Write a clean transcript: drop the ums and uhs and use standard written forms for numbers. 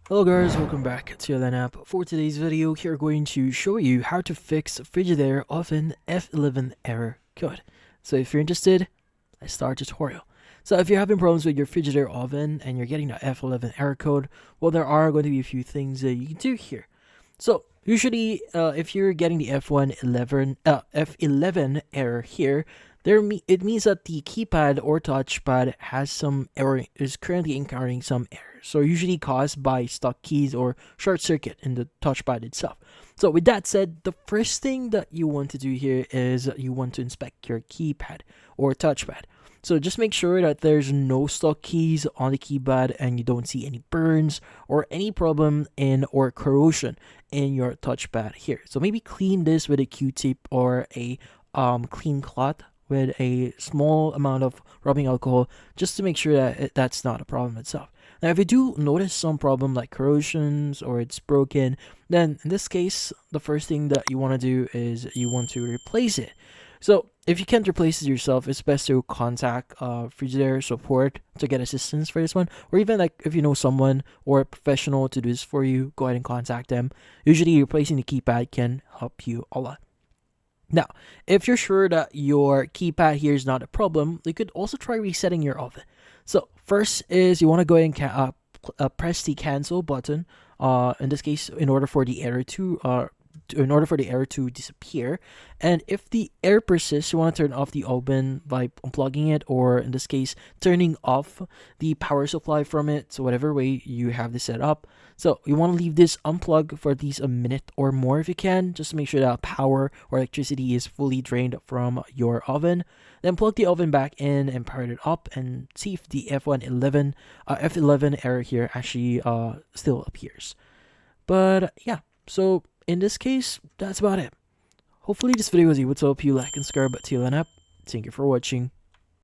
Hello guys, welcome back to the app. For today's video, we're going to show you how to fix Frigidaire oven F11 error code. So if you're interested, let's start the tutorial. So if you're having problems with your Frigidaire oven and you're getting the F11 error code, well, there are going to be a few things that you can do here. So usually, if you're getting the F11 error here, it means that the keypad or touchpad has some error, is currently encountering some error. So usually caused by stuck keys or short circuit in the touchpad itself. So with that said, the first thing that you want to do here is you want to inspect your keypad or touchpad. So just make sure that there's no stuck keys on the keypad and you don't see any burns or any problem in or corrosion in your touchpad here. So maybe clean this with a Q-tip or a clean cloth with a small amount of rubbing alcohol just to make sure that that's not a problem itself. Now, if you do notice some problem like corrosions or it's broken, then in this case, the first thing that you want to do is you want to replace it. So if you can't replace it yourself, it's best to contact Frigidaire support to get assistance for this one. Or even like if you know someone or a professional to do this for you, go ahead and contact them. Usually replacing the keypad can help you a lot. Now, if you're sure that your keypad here is not a problem, you could also try resetting your oven. So first is you want to go ahead and press the cancel button. In this case, in order for the error to disappear. And if the error persists, you want to turn off the oven by unplugging it, or in this case, turning off the power supply from it. So whatever way you have this set up. So you want to leave this unplugged for at least a minute or more if you can, just to make sure that power or electricity is fully drained from your oven. Then plug the oven back in and power it up and see if the F11 error here actually still appears. But yeah, so in this case, that's about it. Hopefully this video was able to help you like and subscribe to the app. Thank you for watching.